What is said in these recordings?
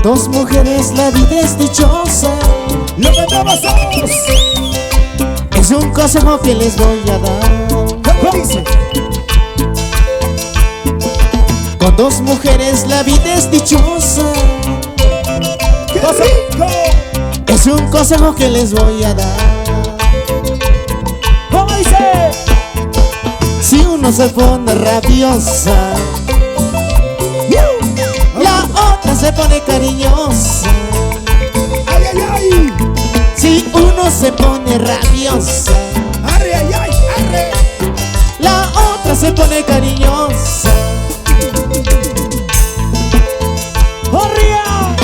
Con dos mujeres la vida es dichosa. Lo cantamos todos. Es un consejo que les voy a dar. ¿Cómo dice? Con dos mujeres la vida es dichosa. ¡Qué rico! Es un consejo que les voy a dar. ¿Cómo dice? Si uno se pone rabiosa, la otra se pone cariñosa. ¡Ay, ay, ay! Si uno se pone rabiosa, ¡Arre, ay, ay, arre! la otra se pone cariñosa. ¡Corría!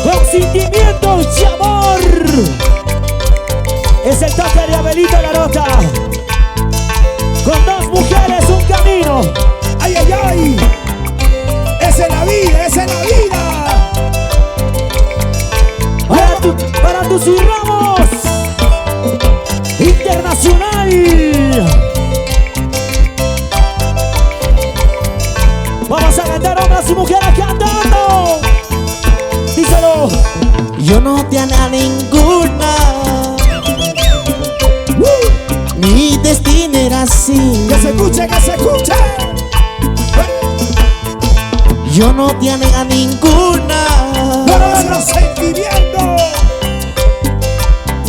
Con sentimientos de amor. Es el toque de Abelito Larota. Con dos mujeres un camino. ¡Ay, ay, ay! ¡Esa es la vida, esa es la vida! Para tus Ramos Internacional. Vamos a cantar hombres y mujeres cantando. Díselo. Yo no te haré a ninguna. Mi destino era así. Que se escuche, que se escuche. Yo no te haré a ninguna. Todos los sentimientos.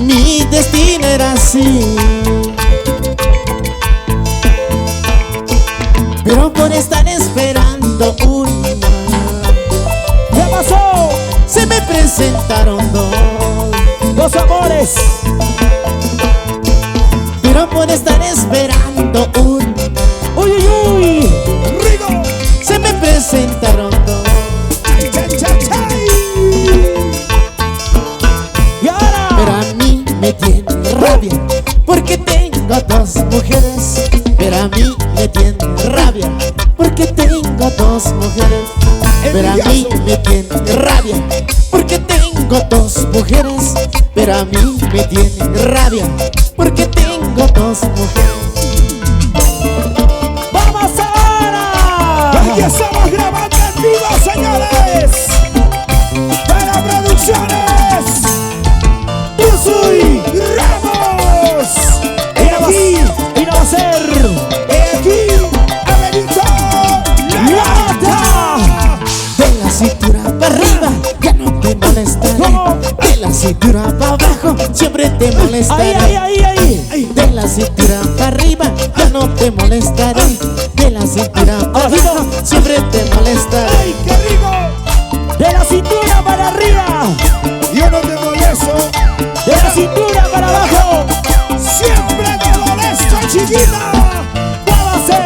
Mi destino era así. Pero por estar esperando una, ¿Qué pasó? se me presentaron Dos amores. pero por estar esperando una, Uy, uy, uy. Rigo. se me presentaron dos. Ay, chay, chay, chay. Y ahora. Pero a mí me tiene rabia porque tengo dos mujeres. Pero a mí me tiene rabia porque tengo dos mujeres. Pero a mí me tiene rabia porque tengo dos mujeres. Pero a mí me tiene rabia porque tengo dos mujeres. ¡Vamos ahora! Aquí estamos grabando en vivo, señores. Para producciones. Yo soy Ramos. Y no va a ser. Aquí, Abelito Larota. De la cintura para arriba ya no te molestaré. ¿Cómo? De la cintura para abajo siempre te Ahí, molestaré. ahí, ahí, ahí. De la cintura para arriba ya no te molestaré. De la cintura para abajo siempre te molestaré. ¡Ay, qué rico! De la cintura para arriba. Yo no te molesto. De la cintura para abajo. Siempre te molesto, chiquita. Muévase,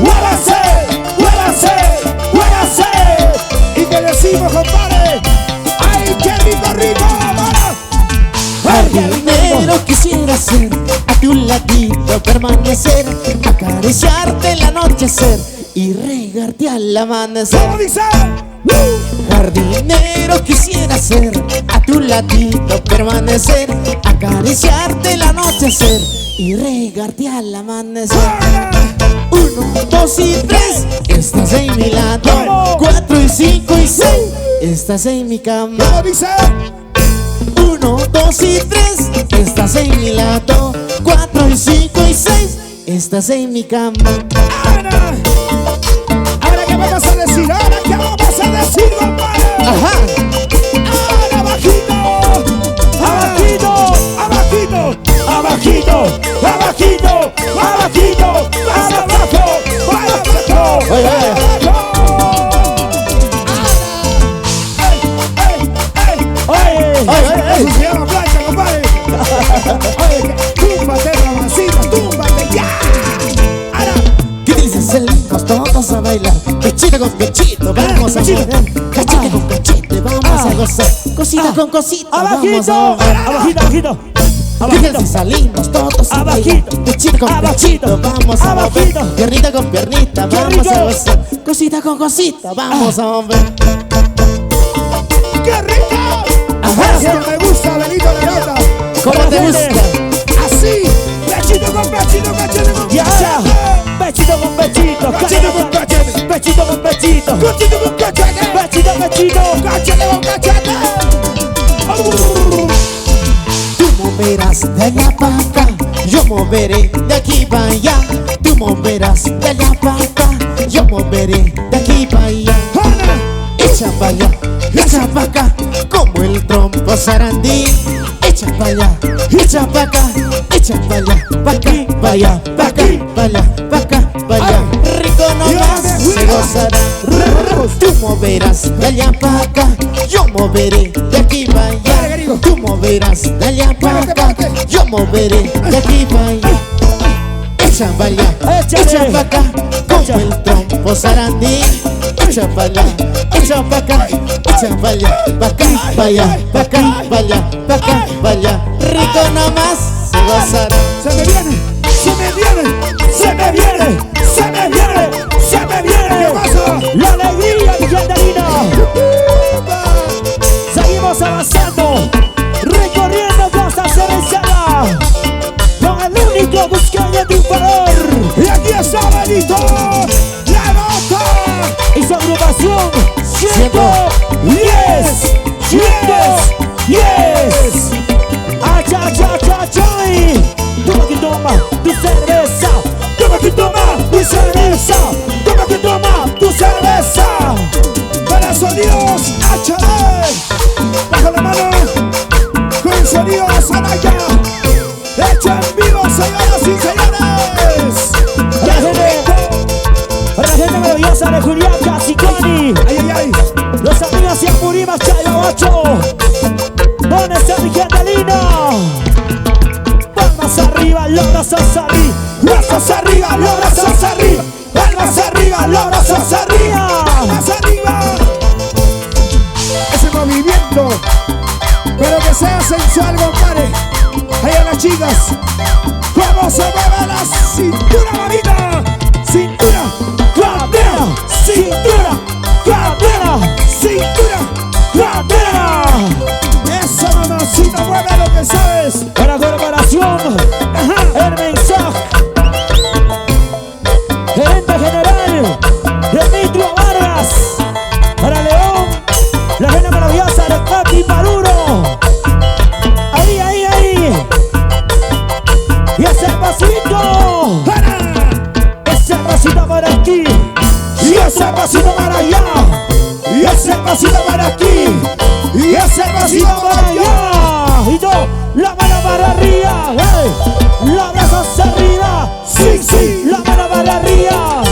muévase, muévase, muévase. Y te decimos, compadre. ¡Ay, qué rico, rico! Jardinero quisiera ser a tu ladito permanecer, acariciarte el anochecer y regarte al amanecer. ¿Cómo dice? Jardinero quisiera ser a tu ladito permanecer, acariciarte el anochecer y regarte al amanecer. 1, 2 y 3, estás en mi lado. 4 y 5 y 6, estás en mi cama. ¿Cómo dice? 1, 2 y 3, estás en mi lado. 4 y 5 y 6, estás en mi cama. Ahora, ¿qué vamos a decir? Ahora, ¿qué vamos a decir, compadre? Ajá. Ahora, abajito, abajito, abajito, abajito, abajito, abajito, para abajo, para abajo, Oye, para oye. abajo. Oye, Eso se llama plancha, compadre. Oye, túmbate, mamacita, túmbate ya. Ahora, ¿qué dices? Salimos todos a bailar, pechito con pechito, vamos a pechito. mover. Cachete con cachete, vamos a gozar. Cosita con cosita, vamos abajito, a mover. abajito, abajito, ¿Qué abajito. tal si salimos todos a bailar? Abajito, Pechito con abajito, pechito, vamos a abajito. mover. Piernita con piernita, ¡Qué vamos a rico! gozar. Cosita con cosita, vamos a mover. ¡Qué rico! Ajá. Así que me gusta, Benito Larota. ¿Cómo te gusta? Así, pechito con pechito, cachete con Y ahora, cachete. pechito con pechito, Cachete con cachete, Pechito con pechito. Cachete con cachete. Pechito, pechito. Cachete con cachete. Tú moverás de allá para acá, yo moveré de aquí para allá. Tú moverás de allá para acá, yo moveré de aquí para allá. Echa para allá, echa para acá, como el trompo sarandí. Echa para allá, echa para acá, echa para allá, para acá, para allá, para acá, para allá, para acá, para allá. Rico nomás se gozará. Tú moverás de allá para acá, yo moveré de aquí para allá. Tú moverás de allá para acá, yo moveré de aquí para allá. Echa para allá, echa para acá, como el trompo sarandí. Echa para allá, echa para acá, echa para allá, para acá, para allá, para acá, para allá, para acá, para allá. Rico nomás se gozará. Se me viene, se me viene, se me viene, se me viene, se me viene. ¿Qué pasa? La alegría villandelina. Seguimos avanzando, recorriendo Costa Cerezada, con el único buscando triunfador. Y aquí está Benito, la nota. Y su agrupación 110, 110. Ay. Toma que toma tu cerveza. Toma que toma mi cerveza. Toma que toma tu cerveza. Para sonidos HD. Baja la mano. Con sonidos Anaya. Hecho en vivo, señoras y señores. Para la gente maravillosa de Julián Casiconi. Ay. Los amigos y Apurimas Chayabacho. ¿Dónde está mi gentelina? Palmas arriba, los brazos arriba. Brazos arriba, los brazos arriba. Palmas arriba, los brazos arriba. Palmas arriba. Ese movimiento, pero que sea sensual, compadre. Ahí a las chicas. ¿Cómo se mueve la cintura, mamita? Cintura, cadera, cintura, cadera, cintura, cadera. Eso, mamacita, mueve lo que sabes. Para corporación, el mensaje. Gerente general, Demetrio Vargas. Para León, la reina maravillosa de Pati Maduro. Ahí. Y ese pasito. Ese pasito para aquí. Y ese pasito para allá. Y ese pasito para aquí. Y ese pasito para allá. Y todo, la mano para arriba. Hey. Los brazos arriba. Sí. La mano para arriba.